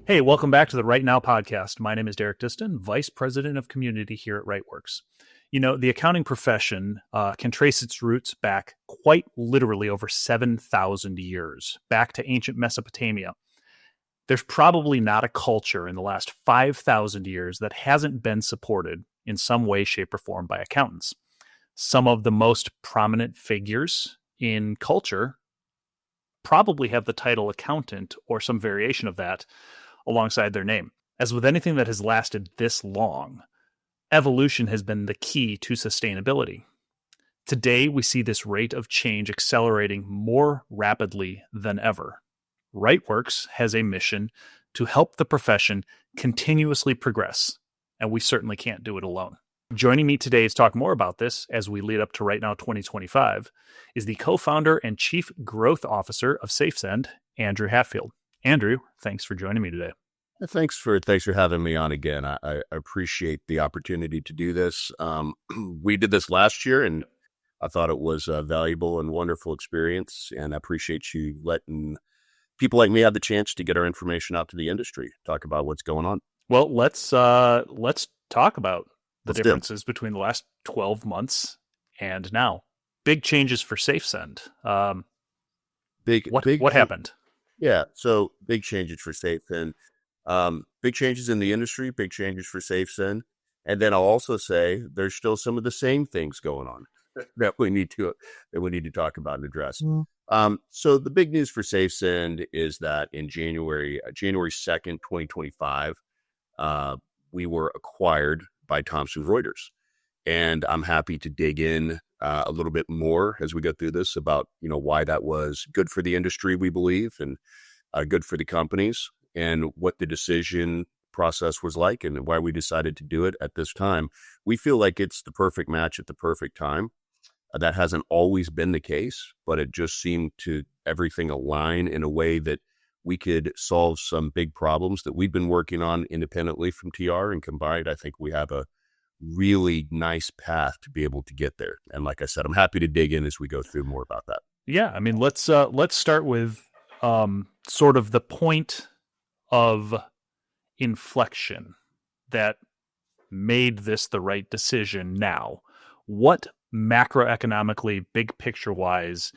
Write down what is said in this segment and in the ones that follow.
Hey, welcome back to the RightNOW Podcast. My name is Distin, Vice President of Community here at Rightworks. You know, the accounting profession can trace its roots back quite literally over 7,000 years, back to ancient Mesopotamia. There's probably not a culture in the last 5,000 years that hasn't been supported in some way, shape, or form by accountants. Some of the most prominent figures in culture probably have the title accountant or some variation of that alongside their name. As with anything that has lasted this long, evolution has been the key to sustainability. Today, we see this rate of change accelerating more rapidly than ever. Rightworks has a mission to help the profession continuously progress, and we certainly can't do it alone. Joining me today to talk more about this as we lead up to RightNOW 2025 is the co-founder and chief growth officer of SafeSend, Andrew Hatfield. Andrew, thanks for joining me today. Thanks for having me on again. I appreciate the opportunity to do this. We did this last year, and I thought it was a valuable and wonderful experience. And I appreciate you letting people like me have the chance to get our information out to the industry, talk about what's going on. Well, let's talk about the differences between the last 12 months and now. Big changes for SafeSend. What happened? Yeah, so big changes for SafeSend. Big changes in the industry, big changes for SafeSend. And then I'll also say there's still some of the same things going on that we need to talk about and address. So the big news for SafeSend is that in January 2nd, 2025, we were acquired by Thomson Reuters. And I'm happy to dig in a little bit more as we go through this about, why that was good for the industry, we believe, and good for the companies, and what the decision process was like and why we decided to do it at this time. We feel like it's the perfect match at the perfect time. That hasn't always been the case, but it just seemed to everything align in a way that we could solve some big problems that we've been working on independently from TR, and combined, I think we have a really nice path to be able to get there. And like I said, I'm happy to dig in as we go through more about that. Yeah, I mean, let's start with sort of the point of inflection that made this the right decision now. What macroeconomically, big picture wise,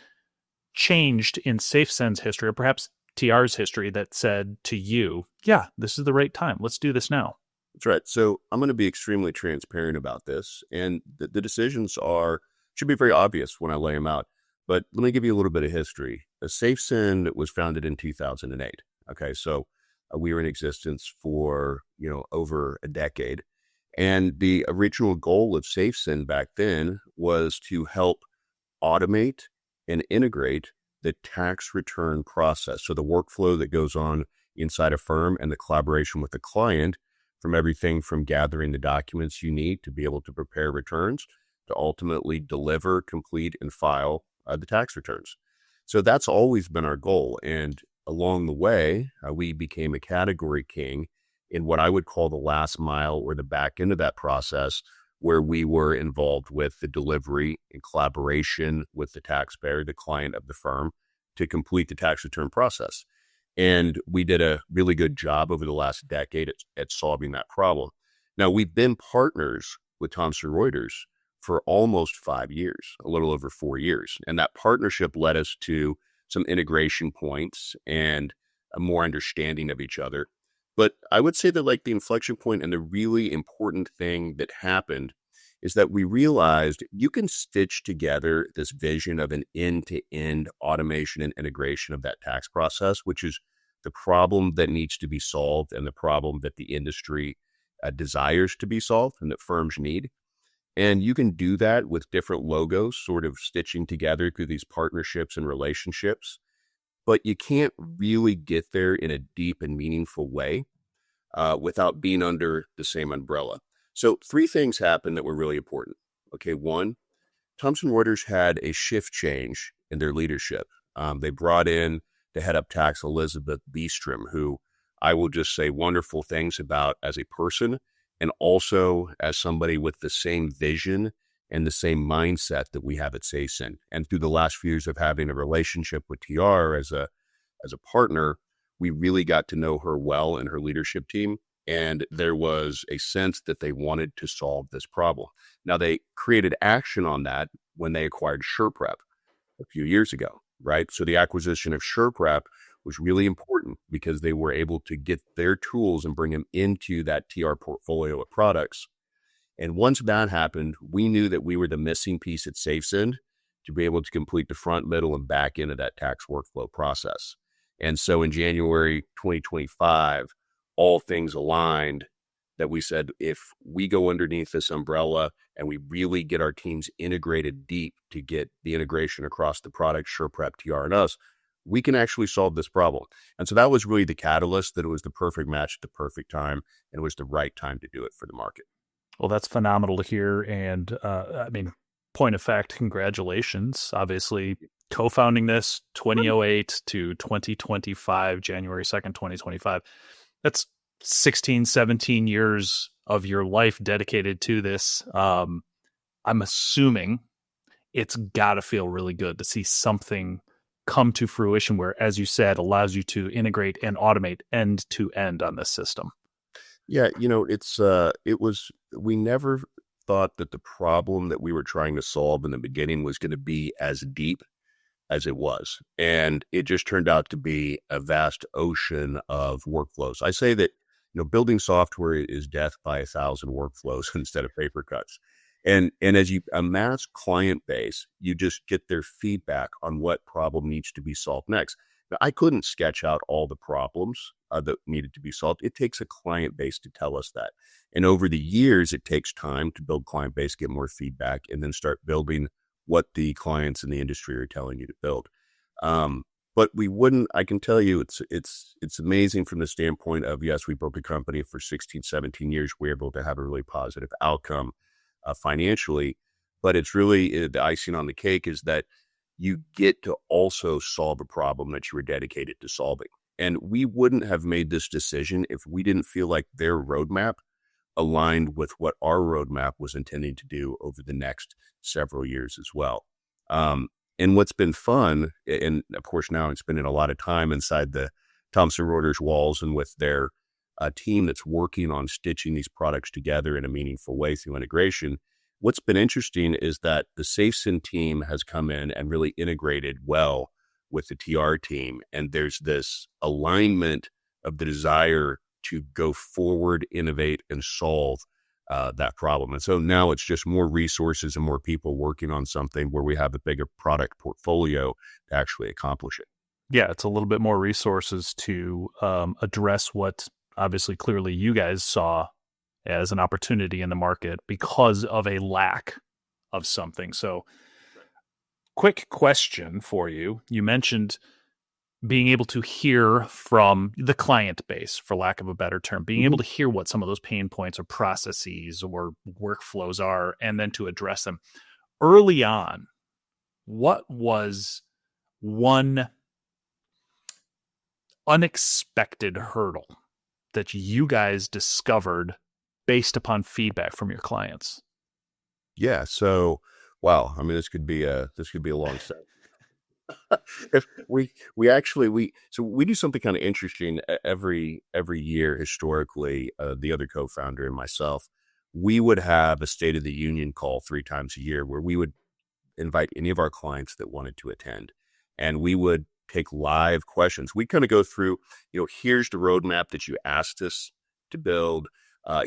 changed in SafeSend's history, or perhaps TR's history, that said to you, yeah, this is the right time. Let's do this now? That's right. So I'm going to be extremely transparent about this. And the decisions should be very obvious when I lay them out. But let me give you a little bit of history. SafeSend was founded in 2008. Okay, so we were in existence for, over a decade. And the original goal of SafeSend back then was to help automate and integrate the tax return process. So the workflow that goes on inside a firm and the collaboration with the client, from everything from gathering the documents you need to be able to prepare returns to ultimately deliver, complete, and file the tax returns. So that's always been our goal. And along the way, we became a category king in what I would call the last mile or the back end of that process, where we were involved with the delivery in collaboration with the taxpayer, the client of the firm, to complete the tax return process. And we did a really good job over the last decade at solving that problem. Now, we've been partners with Thomson Reuters for almost 5 years, a little over 4 years. And that partnership led us to some integration points and a more understanding of each other. But I would say that the inflection point and the really important thing that happened is that we realized you can stitch together this vision of an end-to-end automation and integration of that tax process, which is the problem that needs to be solved and the problem that the industry desires to be solved and that firms need. And you can do that with different logos sort of stitching together through these partnerships and relationships, but you can't really get there in a deep and meaningful way without being under the same umbrella. So 3 things happened that were really important. Okay, 1, Thomson Reuters had a shift change in their leadership. They brought in the head of tax, Elizabeth Beestrom, who I will just say wonderful things about as a person and also as somebody with the same vision and the same mindset that we have at SafeSend. And through the last few years of having a relationship with TR as a partner, we really got to know her well and her leadership team. And there was a sense that they wanted to solve this problem. Now, they created action on that when they acquired SurePrep a few years ago, right? So the acquisition of SurePrep was really important because they were able to get their tools and bring them into that TR portfolio of products. And once that happened, we knew that we were the missing piece at SafeSend to be able to complete the front, middle, and back end of that tax workflow process. And so in January 2025, all things aligned that we said, if we go underneath this umbrella and we really get our teams integrated deep to get the integration across the product, SurePrep, TR, and us, we can actually solve this problem. And so that was really the catalyst, that it was the perfect match at the perfect time, and it was the right time to do it for the market. Well, that's phenomenal to hear. And I mean, point of fact, congratulations. Obviously, co-founding this 2008 to 2025, January 2nd, 2025. That's 16, 17 years of your life dedicated to this. I'm assuming it's got to feel really good to see something come to fruition where, as you said, allows you to integrate and automate end to end on this system. Yeah, we never thought that the problem that we were trying to solve in the beginning was going to be as deep as it was. And it just turned out to be a vast ocean of workflows. I say that, building software is death by 1,000 workflows instead of paper cuts. And as you amass client base, you just get their feedback on what problem needs to be solved next. Now, I couldn't sketch out all the problems that needed to be solved. It takes a client base to tell us that. And over the years, it takes time to build client base, get more feedback, and then start building what the clients in the industry are telling you to build. But I can tell you, it's amazing from the standpoint of, yes, we built a company for 16, 17 years. We're able to have a really positive outcome financially, but it's really the icing on the cake is that you get to also solve a problem that you were dedicated to solving. And we wouldn't have made this decision if we didn't feel like their roadmap aligned with what our roadmap was intending to do over the next several years as well. And what's been fun, and of course now I'm spending a lot of time inside the Thomson Reuters walls and with their team that's working on stitching these products together in a meaningful way through integration. What's been interesting is that the SafeSend team has come in and really integrated well with the TR team. And there's this alignment of the desire to go forward, innovate, and solve that problem. And so now it's just more resources and more people working on something where we have a bigger product portfolio to actually accomplish it. Yeah, it's a little bit more resources to address what obviously clearly you guys saw as an opportunity in the market because of a lack of something. So quick question for you. You mentioned being able to hear from the client base, for lack of a better term, being able to hear what some of those pain points or processes or workflows are, and then to address them. Early on, what was one unexpected hurdle that you guys discovered based upon feedback from your clients? Yeah. So, wow. I mean, this could be a long set. If we do something kind of interesting every year historically. The other co-founder and myself, we would have a State of the Union call 3 times a year where we would invite any of our clients that wanted to attend, and we would take live questions. We kind of go through, here's the roadmap that you asked us to build.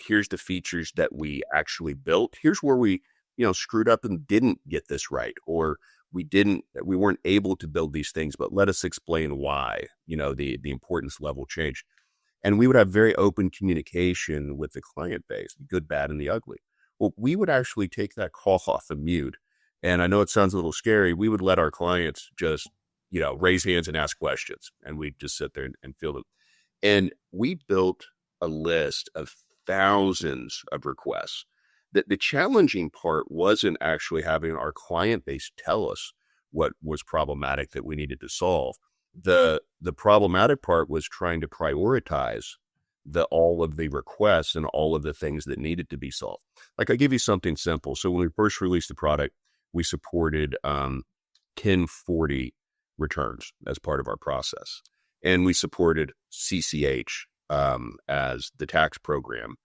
Here's the features that we actually built. Here's where we, screwed up and didn't get this right, or we weren't able to build these things, but let us explain why, the importance level changed. And we would have very open communication with the client base, the good, bad, and the ugly. Well, we would actually take that call off of mute. And I know it sounds a little scary. We would let our clients just, raise hands and ask questions, and we'd just sit there and field them. And we built a list of thousands of requests. The challenging part wasn't actually having our client base tell us what was problematic that we needed to solve. The problematic part was trying to prioritize all of the requests and all of the things that needed to be solved. Like, I'll give you something simple. So when we first released the product, we supported 1040 returns as part of our process. And we supported CCH as the tax program.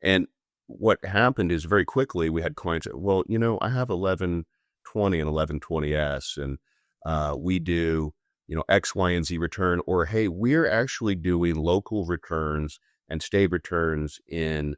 And what happened is very quickly we had clients that, well, I have 1120 and 1120S, and we do, X, Y, and Z return, or hey, we're actually doing local returns and state returns in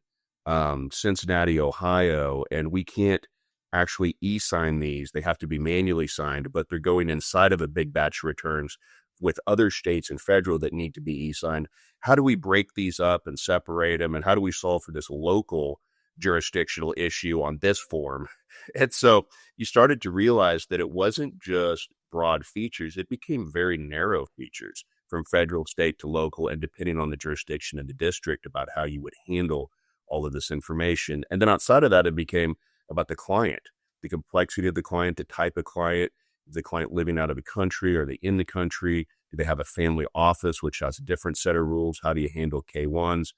Cincinnati, Ohio, and we can't actually e-sign these. They have to be manually signed, but they're going inside of a big batch of returns with other states and federal that need to be e-signed. How do we break these up and separate them? And how do we solve for this local jurisdictional issue on this form? And so you started to realize that it wasn't just broad features. It became very narrow features from federal, state to local, and depending on the jurisdiction and the district about how you would handle all of this information. And then outside of that, it became about the client, the complexity of the client, the type of client. Is the client living out of the country? Are they in the country? Do they have a family office, which has a different set of rules? How do you handle K-1s?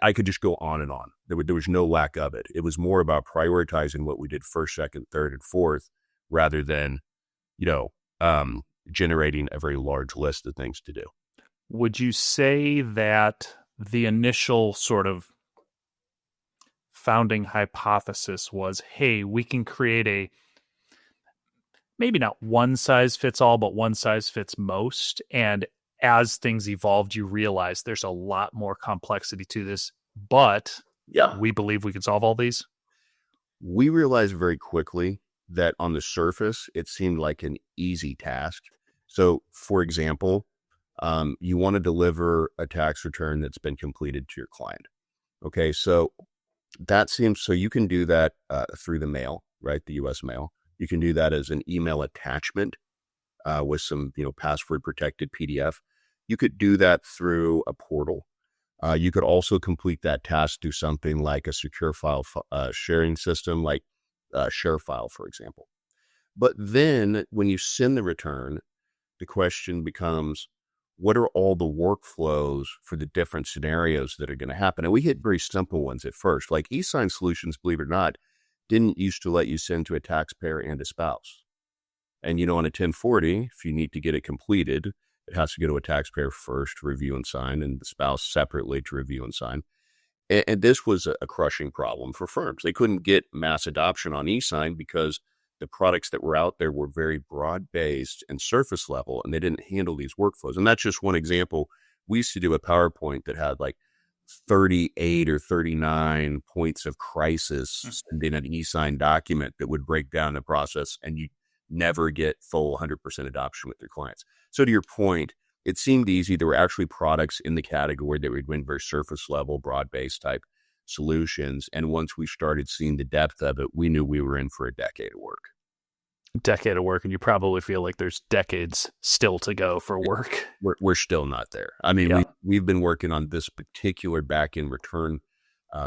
I could just go on and on. There was no lack of it. It was more about prioritizing what we did first, second, third, and fourth, rather than, generating a very large list of things to do. Would you say that the initial sort of founding hypothesis was, hey, we can create a maybe not one size fits all, but one size fits most? And as things evolved, you realize there's a lot more complexity to this, but we believe we can solve all these? We realized very quickly that on the surface, it seemed like an easy task. So, for example, you want to deliver a tax return that's been completed to your client. Okay, so you can do that through the mail, right? The U.S. mail. You can do that as an email attachment with some, password protected PDF. You could do that through a portal. You could also complete that task through something like a secure file sharing system, like ShareFile, for example. But then when you send the return, the question becomes, what are all the workflows for the different scenarios that are going to happen? And we hit very simple ones at first, like e-sign solutions, believe it or not, didn't used to let you send to a taxpayer and a spouse. And, on a 1040, if you need to get it completed, it has to go to a taxpayer first to review and sign, and the spouse separately to review and sign. And this was a crushing problem for firms. They couldn't get mass adoption on e-sign because the products that were out there were very broad-based and surface level, and they didn't handle these workflows. And that's just one example. We used to do a PowerPoint that had like 38 or 39 points of crisis in an e-sign document that would break down the process, and you never get full 100% adoption with your clients. So to your point, it seemed easy. There were actually products in the category that were doing very surface level, broad-based type solutions. And once we started seeing the depth of it, we knew we were in for a decade of work. And you probably feel like there's decades still to go for work. We're still not there. I mean, we've been working on this particular back-end return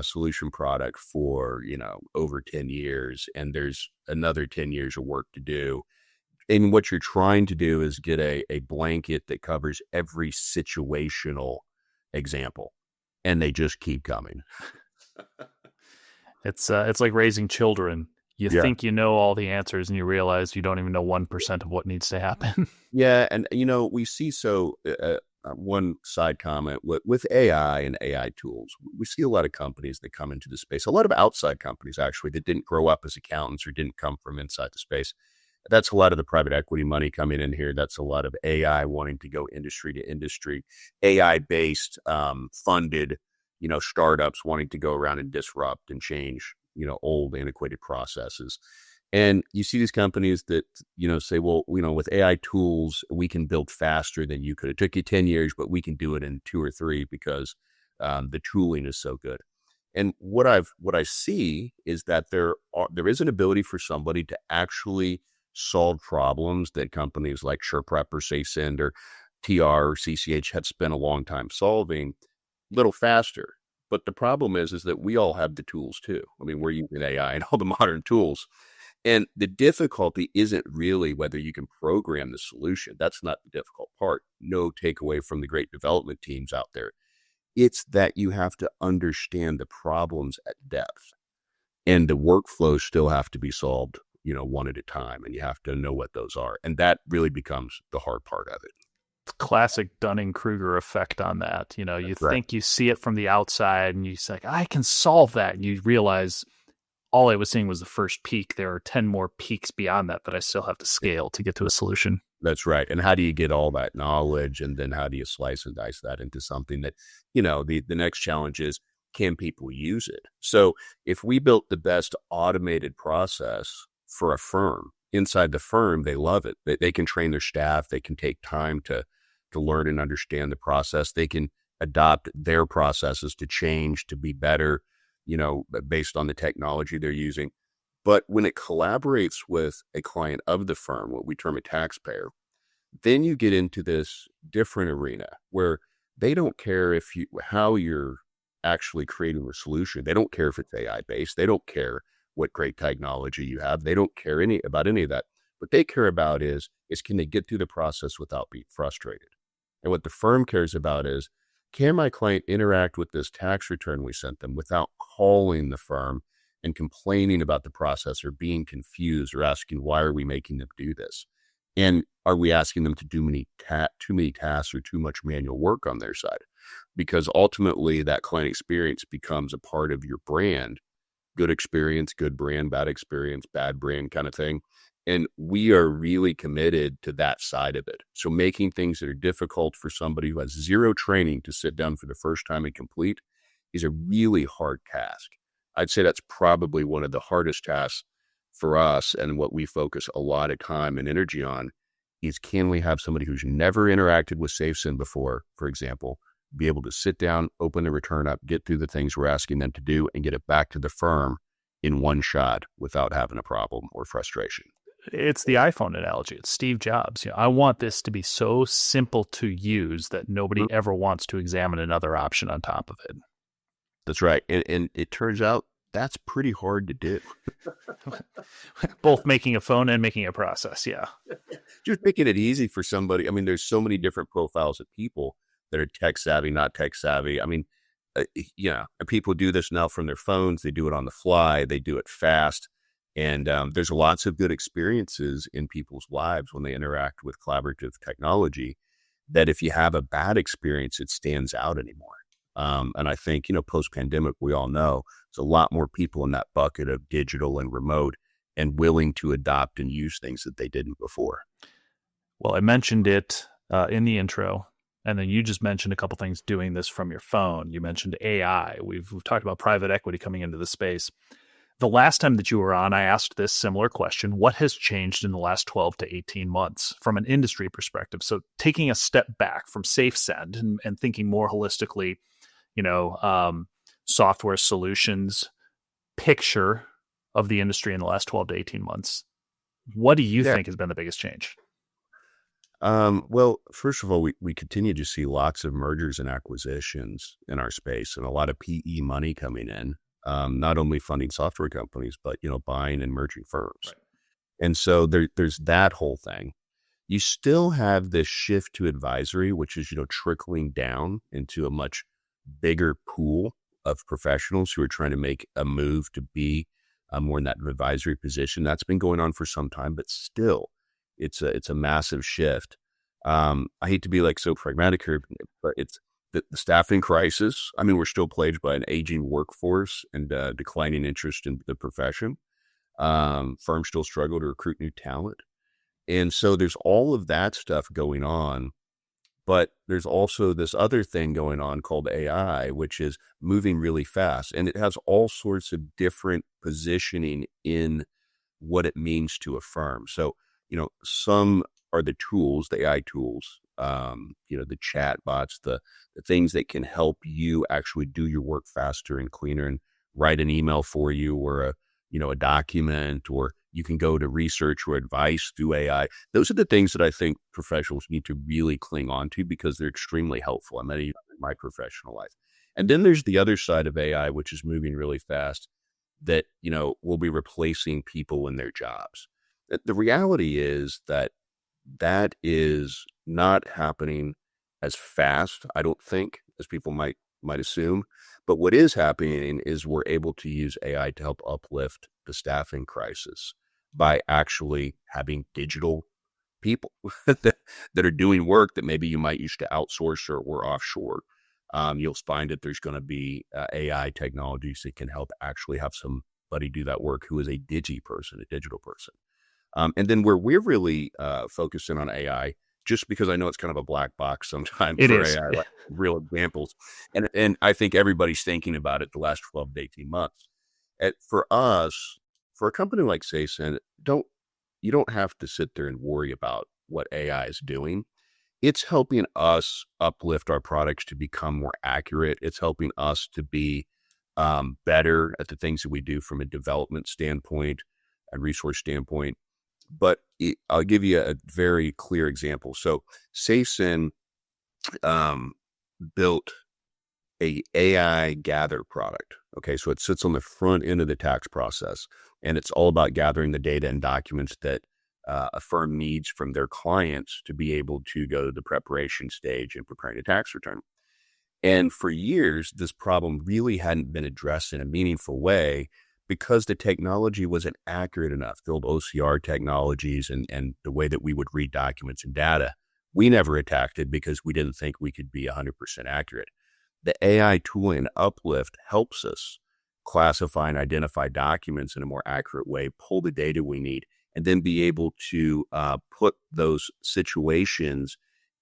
solution product for, over 10 years, and there's another 10 years of work to do. And what you're trying to do is get a blanket that covers every situational example, and they just keep coming. It's like raising children. You think you know all the answers, and you realize you don't even know 1% of what needs to happen. Yeah, and we see one side comment with AI and AI tools. We see a lot of companies that come into the space, a lot of outside companies actually that didn't grow up as accountants or didn't come from inside the space. That's a lot of the private equity money coming in here. That's a lot of AI wanting to go industry to industry, AI-based funded, startups wanting to go around and disrupt and change, old antiquated processes. And you see these companies that, say, well, with AI tools, we can build faster than you could. It took you 10 years, but we can do it in 2 or 3 because the tooling is so good. And what I see is that there is an ability for somebody to actually solve problems that companies like SurePrep or SafeSend or TR or CCH had spent a long time solving a little faster. But the problem is that we all have the tools too. I mean, we're using AI and all the modern tools. And the difficulty isn't really whether you can program the solution. That's not the difficult part. No takeaway from the great development teams out there. It's that you have to understand the problems at depth. And the workflows still have to be solved, one at a time. And you have to know what those are. And that really becomes the hard part of it. Classic Dunning-Kruger effect on that. You know, you Right. think you see it from the outside and you say, like, I can solve that. And you realize all I was seeing was the first peak. There are 10 more peaks beyond that I still have to scale to get to a solution. That's right. And how do you get all that knowledge? And then how do you slice and dice that into something that, the next challenge is, can people use it? So if we built the best automated process for a firm, inside the firm, they love it. They can train their staff. They can take time to learn and understand the process. They can adopt their processes to change, to be better, based on the technology they're using. But when it collaborates with a client of the firm, what we term a taxpayer, then you get into this different arena where they don't care how you're actually creating the solution. They don't care if it's AI based. They don't care what great technology you have. They don't care about any of that. What they care about is can they get through the process without being frustrated? And what the firm cares about is, can my client interact with this tax return we sent them without calling the firm and complaining about the process or being confused or asking, why are we making them do this? And are we asking them to do too many tasks or too much manual work on their side? Because ultimately that client experience becomes a part of your brand. Good experience, good brand, bad experience, bad brand kind of thing. And we are really committed to that side of it. So making things that are difficult for somebody who has zero training to sit down for the first time and complete is a really hard task. I'd say that's probably one of the hardest tasks for us, and what we focus a lot of time and energy on is, can we have somebody who's never interacted with SafeSend before, for example, be able to sit down, open the return up, get through the things we're asking them to do, and get it back to the firm in one shot without having a problem or frustration. It's the iPhone analogy. It's Steve Jobs. I want this to be so simple to use that nobody ever wants to examine another option on top of it. That's right. And it turns out that's pretty hard to do. Both making a phone and making a process. Yeah. Just making it easy for somebody. I mean, there's so many different profiles of people that are tech savvy, not tech savvy. I mean, people do this now from their phones. They do it on the fly. They do it fast. And there's lots of good experiences in people's lives when they interact with collaborative technology that if you have a bad experience, it stands out anymore. And I think, post-pandemic, we all know there's a lot more people in that bucket of digital and remote and willing to adopt and use things that they didn't before. Well, I mentioned it in the intro, and then you just mentioned a couple things doing this from your phone. You mentioned AI. We've talked about private equity coming into the space. The last time that you were on, I asked this similar question: what has changed in the last 12 to 18 months from an industry perspective? So taking a step back from SafeSend and thinking more holistically, software solutions picture of the industry in the last 12 to 18 months. What do you think has been the biggest change? Well, first of all, we continue to see lots of mergers and acquisitions in our space and a lot of PE money coming in. Not only funding software companies, but, buying and merging firms. Right. And so there's that whole thing. You still have this shift to advisory, which is, trickling down into a much bigger pool of professionals who are trying to make a move to be more in that advisory position. That's been going on for some time, but still it's a massive shift. I hate to be so pragmatic here, but it's the staffing crisis. I mean, we're still plagued by an aging workforce and declining interest in the profession. Firms still struggle to recruit new talent. And so there's all of that stuff going on, but there's also this other thing going on called AI, which is moving really fast. And it has all sorts of different positioning in what it means to a firm. So, some are the tools, the AI tools, the chat bots, the things that can help you actually do your work faster and cleaner and write an email for you, or a document, or you can go to research or advice through AI. Those are the things that I think professionals need to really cling on to because they're extremely helpful. I'm in my professional life. And then there's the other side of AI, which is moving really fast, that, will be replacing people in their jobs. The reality is that is not happening as fast, I don't think, as people might assume. But what is happening is we're able to use AI to help uplift the staffing crisis by actually having digital people that are doing work that maybe you might used to outsource or offshore. You'll find that there's going to be AI technologies that can help actually have somebody do that work who is a digital person. And then where we're really focusing on AI, just because I know it's kind of a black box sometimes It for is. AI, like real examples. And I think everybody's thinking about it the last 12 to 18 months. For us, for a company like SafeSend, you don't have to sit there and worry about what AI is doing. It's helping us uplift our products to become more accurate. It's helping us to be better at the things that we do from a development standpoint and resource standpoint. But I'll give you a very clear example. So SafeSend built a AI gather product. Okay, so it sits on the front end of the tax process, and it's all about gathering the data and documents that a firm needs from their clients to be able to go to the preparation stage and preparing a tax return. And for years, this problem really hadn't been addressed in a meaningful way because the technology wasn't accurate enough. The old OCR technologies and the way that we would read documents and data, we never attacked it because we didn't think we could be 100% accurate. The AI tooling Uplift helps us classify and identify documents in a more accurate way, pull the data we need, and then be able to put those situations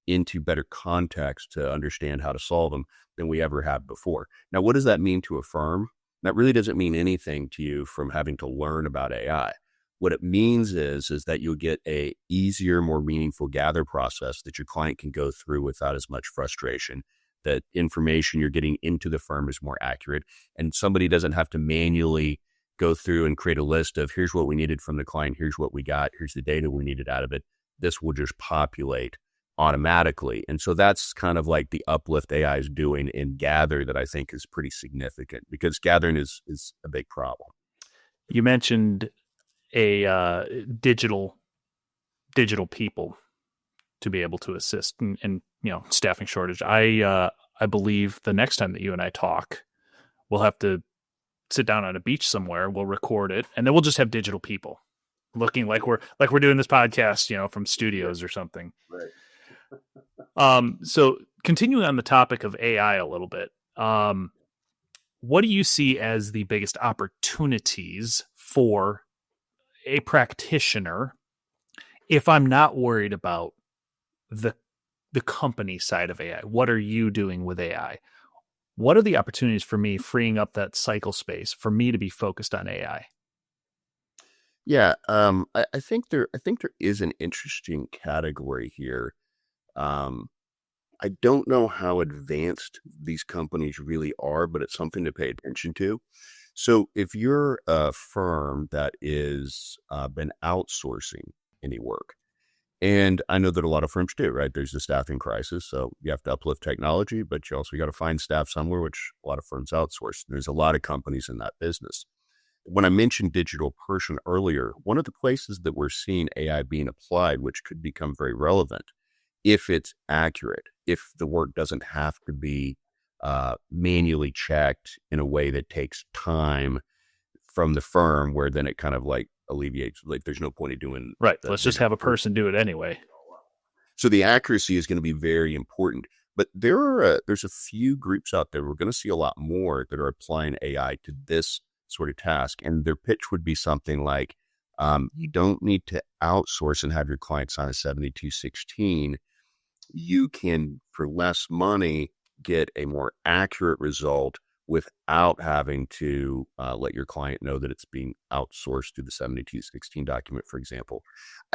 into better context to understand how to solve them than we ever have before. Now, what does that mean to a firm? That really doesn't mean anything to you from having to learn about AI. What it means is that you'll get a easier, more meaningful gather process that your client can go through without as much frustration. That information you're getting into the firm is more accurate, and somebody doesn't have to manually go through and create a list of here's what we needed from the client, here's what we got, here's the data we needed out of it. This will just populate automatically. And so that's kind of like the uplift AI is doing in Gather that I think is pretty significant because gathering is a big problem. You mentioned a digital people to be able to assist in staffing shortage. I believe the next time that you and I talk, we'll have to sit down on a beach somewhere. We'll record it, and then we'll just have digital people looking like we're doing this podcast, from studios or something. Right. So continuing on the topic of AI a little bit, what do you see as the biggest opportunities for a practitioner if I'm not worried about the company side of AI? What are you doing with AI? What are the opportunities for me freeing up that cycle space for me to be focused on AI? Yeah, I think there is an interesting category here. I don't know how advanced these companies really are, but it's something to pay attention to. So if you're a firm that is been outsourcing any work, and I know that a lot of firms do, right? There's a staffing crisis, so you have to uplift technology, but you also got to find staff somewhere, which a lot of firms outsource. There's a lot of companies in that business. When I mentioned digital person earlier, one of the places that we're seeing AI being applied, which could become very relevant if it's accurate, if the work doesn't have to be manually checked in a way that takes time from the firm, where then it kind of like alleviates, like there's no point in doing. Right. Let's just have a person do it anyway. So the accuracy is going to be very important. But there's a few groups out there, we're going to see a lot more that are applying AI to this sort of task. And their pitch would be something like, you don't need to outsource and have your client sign a 7216. You can, for less money, get a more accurate result without having to let your client know that it's being outsourced through the 7216 document, for example.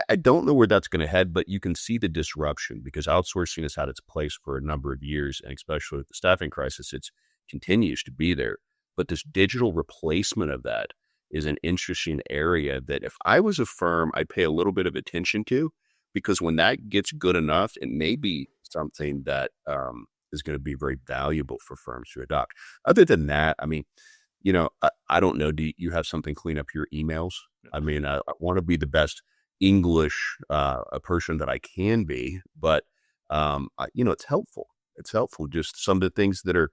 I don't know where that's going to head, but you can see the disruption because outsourcing has had its place for a number of years, and especially with the staffing crisis, it continues to be there. But this digital replacement of that is an interesting area that if I was a firm, I'd pay a little bit of attention to, because when that gets good enough, it may be something that is going to be very valuable for firms to adopt. Other than that, I mean, I don't know. Do you have something clean up your emails? I mean, I want to be the best English a person that I can be, but it's helpful. It's helpful. Just some of the things that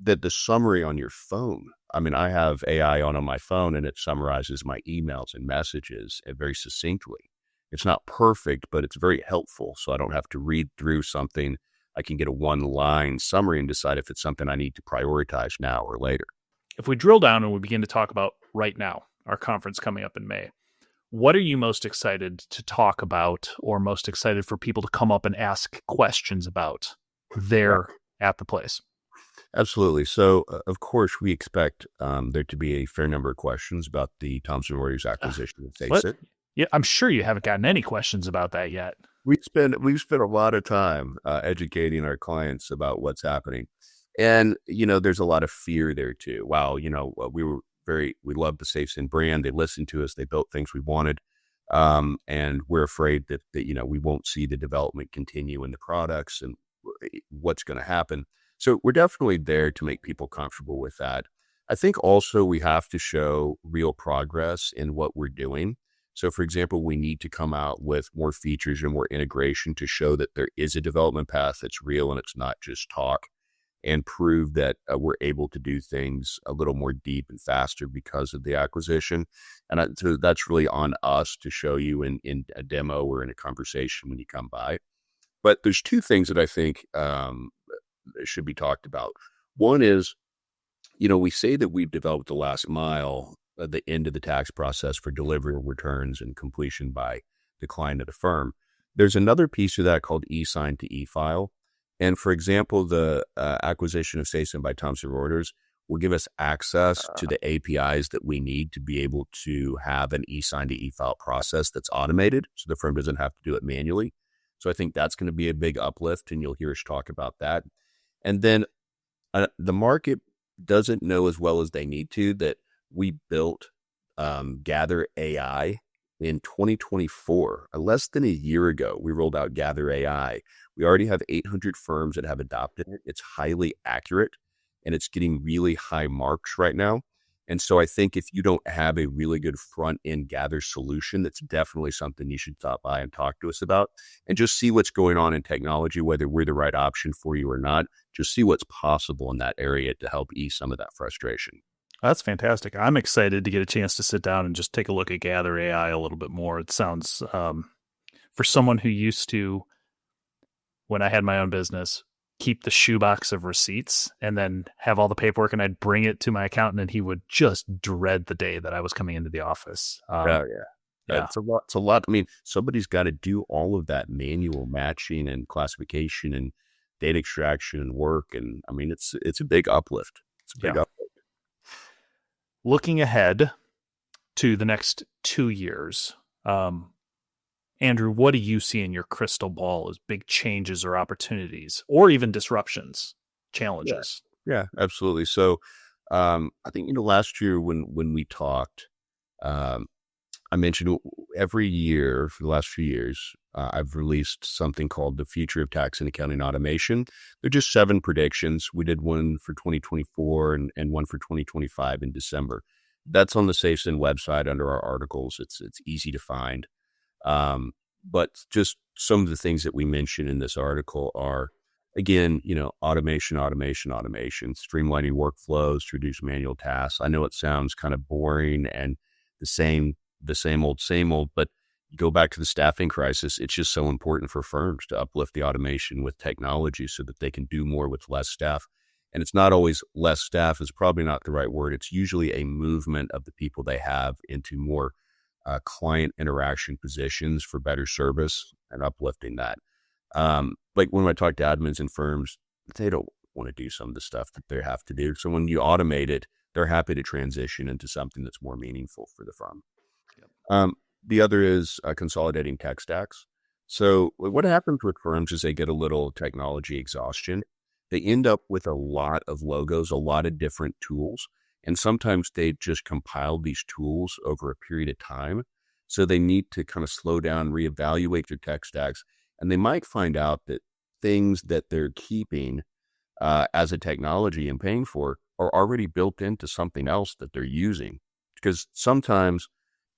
the summary on your phone. I mean, I have AI on my phone and it summarizes my emails and messages very succinctly. It's not perfect, but it's very helpful. So I don't have to read through something. I can get a one-line summary and decide if it's something I need to prioritize now or later. If we drill down and we begin to talk about Right Now, our conference coming up in May, what are you most excited to talk about or most excited for people to come up and ask questions about there at the place? Absolutely. So, of course, we expect there to be a fair number of questions about the Thomson Reuters acquisition of SafeSend. Yeah, I'm sure you haven't gotten any questions about that yet. We've spent a lot of time educating our clients about what's happening, and there's a lot of fear there too. Wow, we love the SafeSend brand. They listened to us. They built things we wanted, and we're afraid that we won't see the development continue in the products and what's going to happen. So we're definitely there to make people comfortable with that. I think also we have to show real progress in what we're doing. So, for example, we need to come out with more features and more integration to show that there is a development path that's real and it's not just talk, and prove that we're able to do things a little more deep and faster because of the acquisition. And so that's really on us to show you in a demo or in a conversation when you come by. But there's two things that I think should be talked about. One is, we say that we've developed the last mile at the end of the tax process for delivery of returns and completion by the client of the firm. There's another piece of that called e-sign to e-file. And for example, the acquisition of SafeSend by Thomson Reuters will give us access to the APIs that we need to be able to have an e-sign to e-file process that's automated, so the firm doesn't have to do it manually. So I think that's going to be a big uplift, and you'll hear us talk about that. And then the market doesn't know as well as they need to that we built Gather AI in 2024. Less than a year ago, we rolled out Gather AI. We already have 800 firms that have adopted it. It's highly accurate, and it's getting really high marks right now. And so I think if you don't have a really good front-end Gather solution, that's definitely something you should stop by and talk to us about and just see what's going on in technology, whether we're the right option for you or not. Just see what's possible in that area to help ease some of that frustration. That's fantastic. I'm excited to get a chance to sit down and just take a look at Gather AI a little bit more. It sounds, for someone who used to, when I had my own business, keep the shoebox of receipts and then have all the paperwork, and I'd bring it to my accountant and he would just dread the day that I was coming into the office. Yeah. It's a lot. I mean, somebody's got to do all of that manual matching and classification and data extraction and work. And I mean, it's a big uplift. It's a big uplift. Looking ahead to the next 2 years, Andrew, what do you see in your crystal ball as big changes or opportunities or even disruptions, challenges? Yeah, absolutely. So I think, last year when we talked, I mentioned every year for the last few years, I've released something called the Future of Tax and Accounting Automation. They're just 7 predictions. We did one for 2024 and one for 2025 in December. That's on the SafeSend website under our articles. It's easy to find. But just some of the things that we mentioned in this article are, again, automation, streamlining workflows to reduce manual tasks. I know it sounds kind of boring and the same old, but you go back to the staffing crisis. It's just so important for firms to uplift the automation with technology so that they can do more with less staff. And it's not always less staff is probably not the right word. It's usually a movement of the people they have into more client interaction positions for better service and uplifting that. Like when I talk to admins in firms, they don't want to do some of the stuff that they have to do. So when you automate it, they're happy to transition into something that's more meaningful for the firm. Yep. The other is consolidating tech stacks. So what happens with firms is they get a little technology exhaustion. They end up with a lot of logos, a lot of different tools. And sometimes they just compile these tools over a period of time. So they need to kind of slow down, reevaluate their tech stacks. And they might find out that things that they're keeping as a technology and paying for are already built into something else that they're using. Because sometimes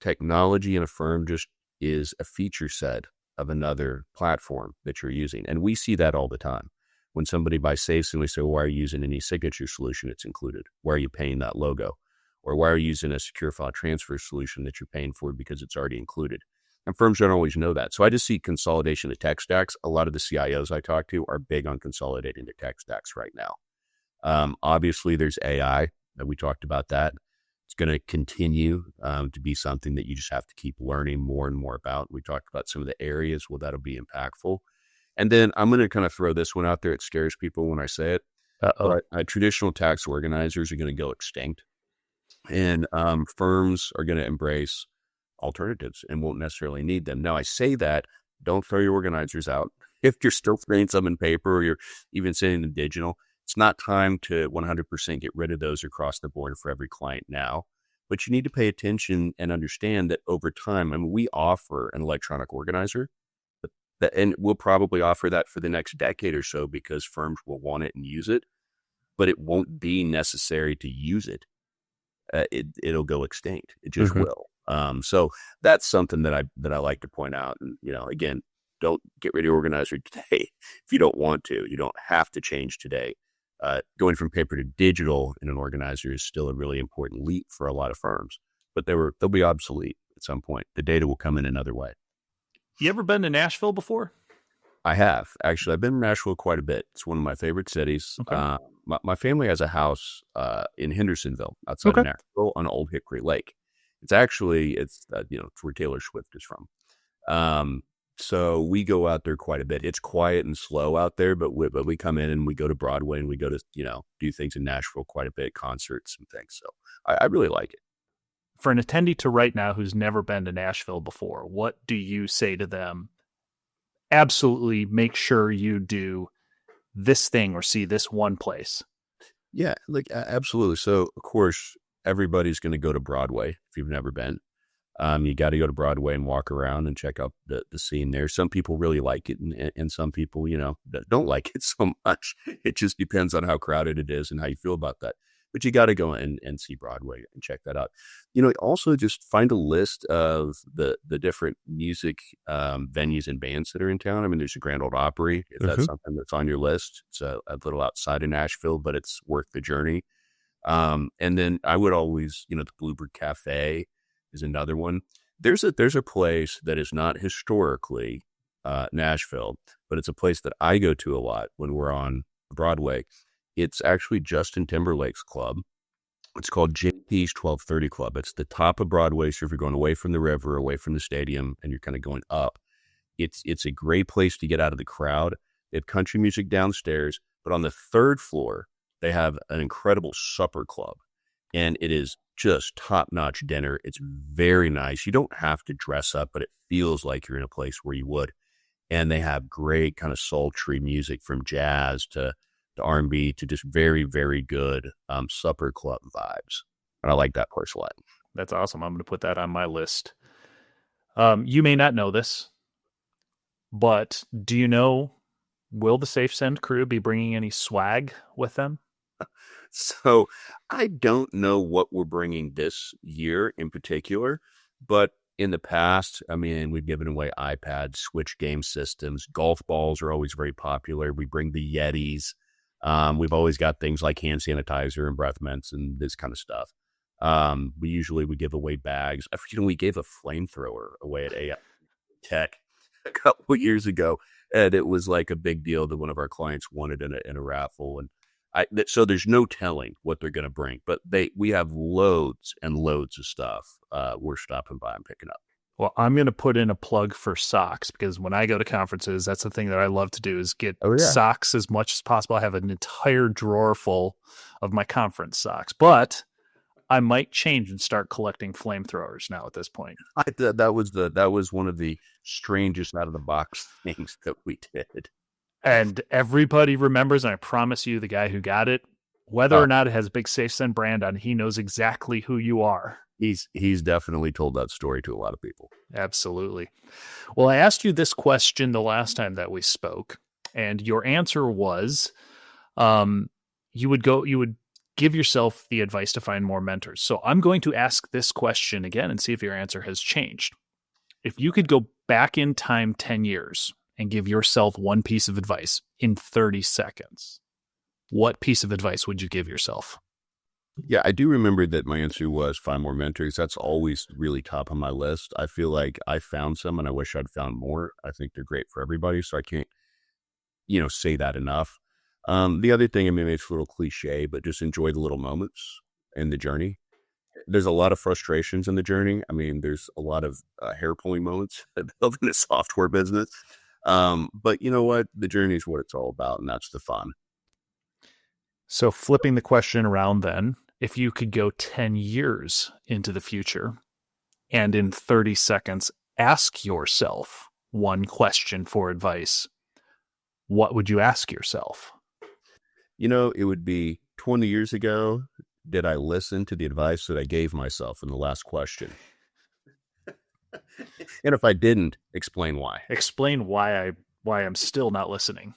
technology in a firm just is a feature set of another platform that you're using. And we see that all the time. When somebody buys SafeSend, we say, well, why are you using any signature solution that's included? Why are you paying that logo? Or why are you using a secure file transfer solution that you're paying for because it's already included? And firms don't always know that. So I just see consolidation of tech stacks. A lot of the CIOs I talk to are big on consolidating their tech stacks right now. Obviously, there's AI. We talked about that. It's going to continue to be something that you just have to keep learning more and more about. We talked about some of the areas where that'll be impactful. And then I'm going to kind of throw this one out there. It scares people when I say it. But traditional tax organizers are going to go extinct. And firms are going to embrace alternatives and won't necessarily need them. Now, I say that, don't throw your organizers out. If you're still printing some in paper or you're even sending them digital, it's not time to 100% get rid of those across the board for every client now. But you need to pay attention and understand that over time, I mean, we offer an electronic organizer, and we'll probably offer that for the next decade or so because firms will want it and use it, but it won't be necessary to use it. It'll go extinct. It just will. So that's something that I like to point out. And, again, don't get rid of your organizer today if you don't want to. You don't have to change today. Going from paper to digital in an organizer is still a really important leap for a lot of firms, but they'll be obsolete at some point. The data will come in another way. You ever been to Nashville before? I have. Actually, I've been to Nashville quite a bit. It's one of my favorite cities. Okay. My family has a house in Hendersonville outside of Nashville on Old Hickory Lake. It's where Taylor Swift is from. So we go out there quite a bit. It's quiet and slow out there, but we come in and we go to Broadway and we go to, do things in Nashville quite a bit, concerts and things. So I really like it. For an attendee to Right Now who's never been to Nashville before, what do you say to them? Absolutely make sure you do this thing or see this one place. Yeah, absolutely. So of course, everybody's going to go to Broadway if you've never been. You got to go to Broadway and walk around and check out the scene there. Some people really like it and some people, don't like it so much. It just depends on how crowded it is and how you feel about that. But you got to go and see Broadway and check that out. Also just find a list of the different music venues and bands that are in town. I mean, there's a Grand Ole Opry, if that's something that's on your list. It's a little outside of Nashville, but it's worth the journey. And then I would always, the Bluebird Cafe is another one. There's a place that is not historically Nashville, but it's a place that I go to a lot when we're on Broadway. It's actually Justin Timberlake's club. It's called JP's 1230 Club. It's the top of Broadway. So if you're going away from the river, away from the stadium, and you're kind of going up, it's a great place to get out of the crowd. They have country music downstairs, but on the third floor, they have an incredible supper club. And it is just top-notch dinner. It's very nice. You don't have to dress up, but it feels like you're in a place where you would. And they have great kind of sultry music from jazz to R&B to just very, very good supper club vibes. And I like that place a lot. That's awesome. I'm going to put that on my list. You may not know this, but do you know, will the SafeSend crew be bringing any swag with them? So I don't know what we're bringing this year in particular, but in the past, I mean, we've given away iPads, Switch game systems, golf balls are always very popular. We bring the Yetis. We've always got things like hand sanitizer and breath mints and this kind of stuff. We give away bags. We gave a flamethrower away at AI Tech a couple of years ago, and it was like a big deal that one of our clients wanted in a raffle. And so there's no telling what they're going to bring, but we have loads and loads of stuff. We're stopping by and picking up. Well, I'm going to put in a plug for socks because when I go to conferences, that's the thing that I love to do is get socks as much as possible. I have an entire drawer full of my conference socks, but I might change and start collecting flamethrowers now at this point. That was one of the strangest out of the box things that we did. And everybody remembers, and I promise you, the guy who got it, whether or not it has a big SafeSend brand on, he knows exactly who you are. He's definitely told that story to a lot of people. Absolutely. Well, I asked you this question the last time that we spoke, and your answer was, you would give yourself the advice to find more mentors. So I'm going to ask this question again and see if your answer has changed. If you could go back in time 10 years and give yourself one piece of advice in 30 seconds, what piece of advice would you give yourself? Yeah, I do remember that my answer was find more mentors. That's always really top on my list. I feel like I found some and I wish I'd found more. I think they're great for everybody. So I can't, say that enough. The other thing, I mean, it's a little cliche, but just enjoy the little moments in the journey. There's a lot of frustrations in the journey. I mean, there's a lot of hair pulling moments building a software business. But you know what? The journey is what it's all about. And that's the fun. So flipping the question around then, if you could go 10 years into the future and in 30 seconds ask yourself one question for advice, what would you ask yourself? It would be 20 years ago, did I listen to the advice that I gave myself in the last question? And if I didn't, explain why. Explain why I'm still not listening.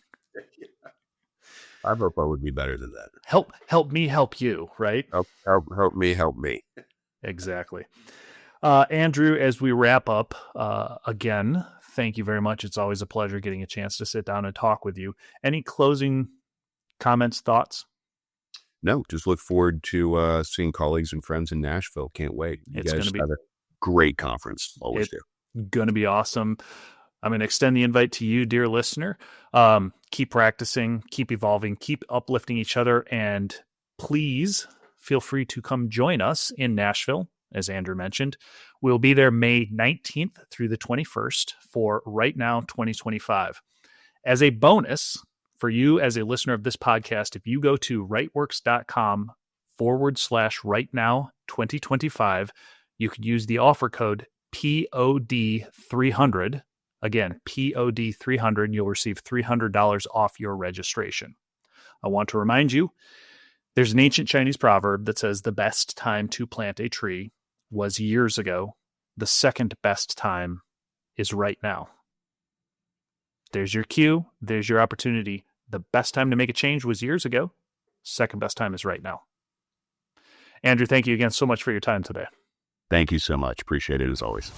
I hope I would be better than that. Help me help you, right? Help me. Exactly. Andrew, as we wrap up, again, thank you very much. It's always a pleasure getting a chance to sit down and talk with you. Any closing comments, thoughts? No, just look forward to seeing colleagues and friends in Nashville. Can't wait. You It's guys going to be have a great conference. Always do. Going to be awesome. I'm going to extend the invite to you, dear listener. Keep practicing, keep evolving, keep uplifting each other, and please feel free to come join us in Nashville, as Andrew mentioned. We'll be there May 19th through the 21st for RightNOW 2025. As a bonus for you as a listener of this podcast, if you go to rightworks.com/RightNow 2025, you could use the offer code POD300. Again, POD300, you'll receive $300 off your registration. I want to remind you, there's an ancient Chinese proverb that says the best time to plant a tree was years ago. The second best time is right now. There's your cue. There's your opportunity. The best time to make a change was years ago. Second best time is right now. Andrew, thank you again so much for your time today. Thank you so much. Appreciate it as always.